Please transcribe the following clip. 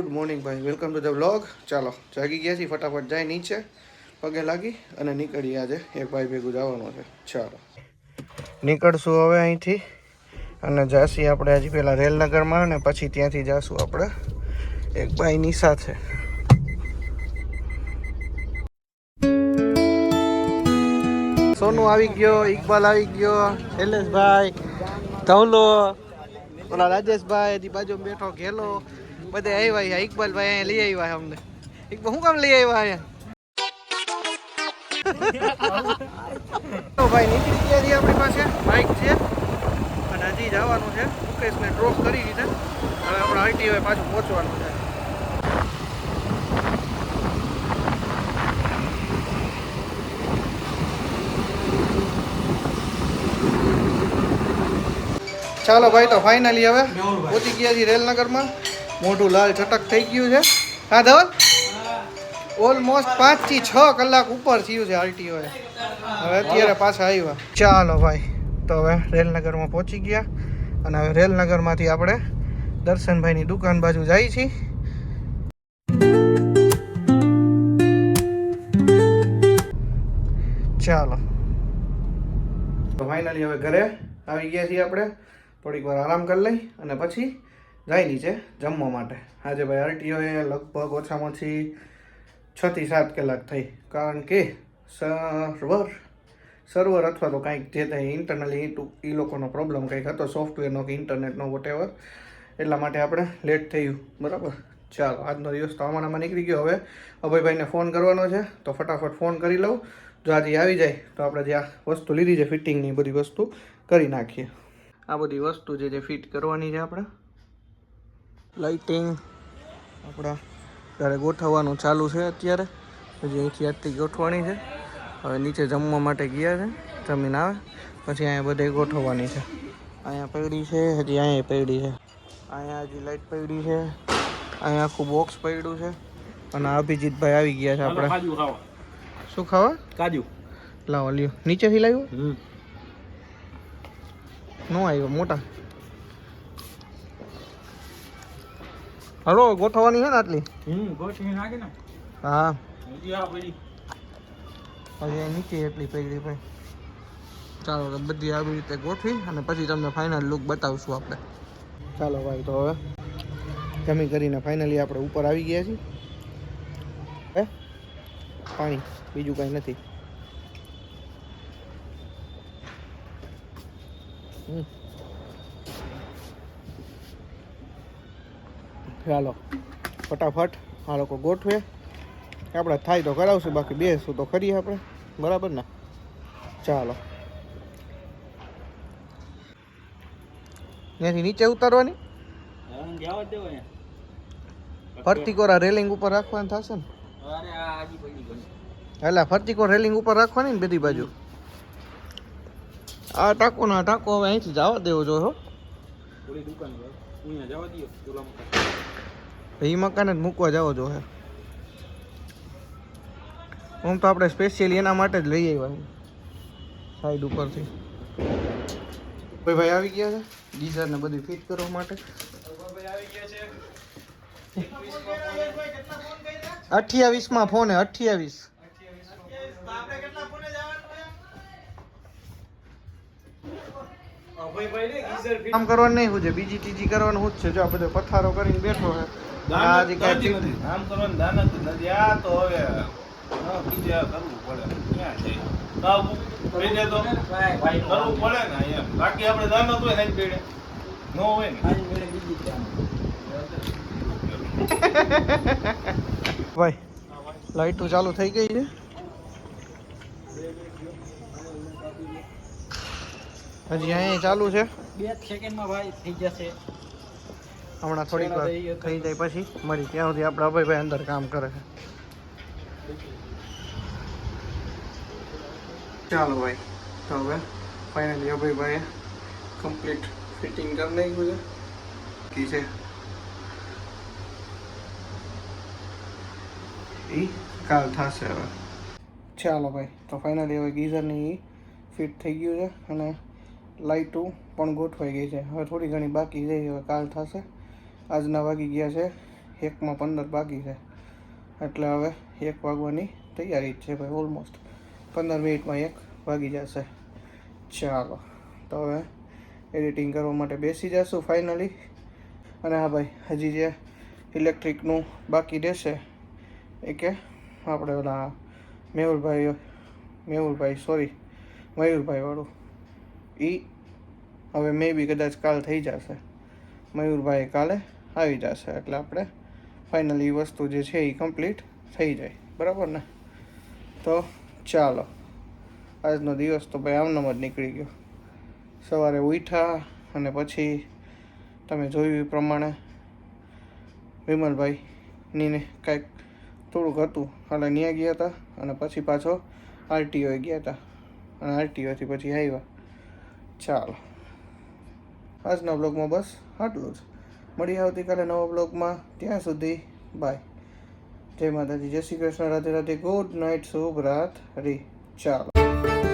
Good morning ભાઈ, welcome to the vlog. ચાલો જાગી ગયા છીએ, ફટાફટ જાય નીચે પગે લાગી અને નીકળીએ. આજે એક ભાઈ ભેગું જવાનું છે. ચાલો નીકળશું હવે અહીંથી અને જાસી આપણે હજી પહેલાં રેલનગરમાં અને પછી ત્યાંથી જાશું આપણે એક ભાઈની સાથે. સોનું આવી ગયો, ઇકબાલ આવી ગયો, શૈલેષભાઈ, ધવલો, ઓલા રાજેશભાઈ હજી બાજુમાં બેઠો, ઘેલો, બધે આવ્યા. ઇકબાલભાઈ અહીંયા લઈ આવ્યા અમને. ઇકબાલ શું કામ લઈ આવ્યા અહીંયા? ભાઈ નીકળી ગયા છીએ, આપણી પાસે બાઇક છે અને હજી જવાનું છે. મુકેશને ડ્રોપ કરી દીધા. હવે આપણે આરટીઓ પાછું પહોંચવાનું છે. ચાલો ભાઈ, તો ફાઇનલી હવે પહોંચી ગયા છીએ રેલનગરમાં. મોઢું લાલ ચટક થઈ ગયું છે. હા ધવલ, ઓલમોસ્ટ 5 થી 6 કલાક ઉપર થયું છે આરટીઓ. હવે અત્યારે પાછા આવ્યા. ચાલો ભાઈ, તો હવે રેલનગરમાં પહોંચી ગયા અને હવે રેલનગરમાંથી આપણે દર્શનભાઈની દુકાન બાજુ જઈએ છીએ. ચાલો તો ફાઇનલી હવે ઘરે આવી ગયા છીએ. આપણે થોડીક વાર આરામ કરી લઈ અને પછી જાય નીચે જમવા માટે. આજે ભાઈ આરટીઓએ લગભગ ઓછામાં ઓછી 6 થી 7 કલાક થઈ, કારણ કે સર્વર અથવા તો કાંઈક જે થાય ઇન્ટરનલી એ લોકોનો પ્રોબ્લેમ કંઈક હતો, સોફ્ટવેરનો કે ઇન્ટરનેટનો વોટેવર, એટલા માટે આપણે લેટ થયું. બરાબર, ચાલો આજનો દિવસ તો આમાં નીકળી ગયો. હવે અભયભાઈને ફોન કરવાનો છે, તો ફટાફટ ફોન કરી લઉં. જો આજે આવી જાય તો આપણે જે આ વસ્તુ લીધી છે ફિટિંગની બધી વસ્તુ કરી નાખીએ. આ બધી વસ્તુ જે ફિટ કરવાની છે આપણે, લાઇટિંગ આપણા ત્યારે ગોઠવવાનું ચાલુ છે. અત્યારે હજી અહીંથી આજથી ગોઠવવાની છે. હવે નીચે જમવા માટે ગયા છે, જમીન આવે પછી અહીંયા બધે ગોઠવવાની છે. અહીંયા પડી છે, હજી અહીંયા પડી છે, અહીંયા હજી લાઇટ પડી છે, અહીંયા આખું બોક્સ પડ્યું છે. અને અભિજીતભાઈ આવી ગયા છે. આપણે શું ખાવા? કાજુ. લાવો લ્યો, નીચેથી લાવ્યો નો આવ્યો મોટા. હલો, ગોઠવવાની છે ને આટલી? હા, હજી નીચે એટલી પડી ભાઈ. ચાલો તો બધી આવી રીતે ગોઠવી અને પછી તમને ફાઇનલ લુક બતાવશું આપણે. ચાલો ભાઈ, તો હવે જમી કરીને ફાઇનલી આપણે ઉપર આવી ગયા છીએ. પાણી, બીજું કાંઈ નથી. ચાલો ફટાફટ આ લોકો ગોઠવે. આપણે થાય તો કરાવશું, બાકી બેસું તો કરીએ આપણે. બરાબર ને? ચાલો ત્યાંથી નીચે ઉતારવાની ફરતી કોરા રેલિંગ ઉપર રાખવાની થશે ને? એટલે ફરતી કોર રેલિંગ ઉપર રાખવાની ને બધી બાજુ. આ ટાંકો ના ટાંકો હવે અહીંથી જવા દેવો જોઈએ. એ મકાન જ મૂકવા જાવ જોઈએ. આમ તો આપણે સ્પેશિયલી એના માટે જ લઈ આવ્યા સાઈડ ઉપરથી. ભાઈ આવી ગયા છે ગીઝર ને બધું ફિટ કરવા માટે. 28માં ફોન હે, 28. કામ કરવાનું નહીં, હું છે બીજી ત્રીજી કરવાનું હું જ છે. જો આ બધો પથારો કરીને બેઠો છે. આજે કાંઈ કામ કરવાનું દાનત નથી. આ તો હવે બીજા કરવું પડે. ક્યાં છે કરવું પડે ને એમ. બાકી આપણે દાનત હોય ને પેડે ન હોય ને ભાઈ. લાઈટો ચાલુ થઈ ગઈ છે. હજી અહીંયા ચાલુ છે. 2 સેકન્ડમાં ભાઈ થઈ જશે. હમણાં થોડીક વાર થઈ જાય પછી મળી. ત્યાં સુધી આપણે અભયભાઈ અંદર કામ કરે છે. ચાલો ભાઈ, તો હવે ફાઇનલી અભયભાઈએ કમ્પ્લીટ ફિટિંગ કરી નાખ્યું છે. કી છે એ કાલ થશે હવે. ચાલો ભાઈ, તો ફાઇનલી હવે ગીઝરની ફિટ થઈ ગયું છે અને લાઇટો પણ ગોઠવાઈ ગઈ છે. હવે થોડી ઘણી બાકી છે, હવે કાલ થશે. આજના વાગી ગયા છે 1માં 15 બાકી છે, એટલે હવે 1 વાગવાની તૈયારી જ છે ભાઈ. ઓલમોસ્ટ 15 મિનિટમાં 1 વાગી જશે. ચાલો તો હવે એડિટિંગ કરવા માટે બેસી જશું ફાઇનલી. અને હા ભાઈ, હજી જે ઇલેક્ટ્રિકનું બાકી રહેશે એ કે આપણે ઓલા મયુરભાઈ વાળું એ હવે મે બી કદાચ કાલ થઈ જશે. મયુરભાઈ કાલે આવી જશે એટલે આપણે ફાઇનલી એ વસ્તુ જે છે એ કમ્પ્લીટ થઈ જાય, બરાબર ને? તો ચાલો, આજનો દિવસ તો ભાઈ આમનામ જ નીકળી ગયો. સવારે ઉઠ્યા અને પછી તમે જોયું એ પ્રમાણે વિમલભાઈની કાંઈક થોડુંક હતું એટલે ત્યાં ગયા હતા, અને પછી પાછો આરટીઓએ ગયા હતા, અને આરટીઓથી પછી આવ્યા. ચાલો, આજના બ્લોગમાં બસ આટલું જ. મળીએ આવતીકાલે નવા બ્લોગમાં. ત્યાં સુધી બાય. જય માતાજી, જય શ્રી કૃષ્ણ, રાધે રાધે, ગુડ નાઇટ, શુભ રાત્રિ. ચાલો.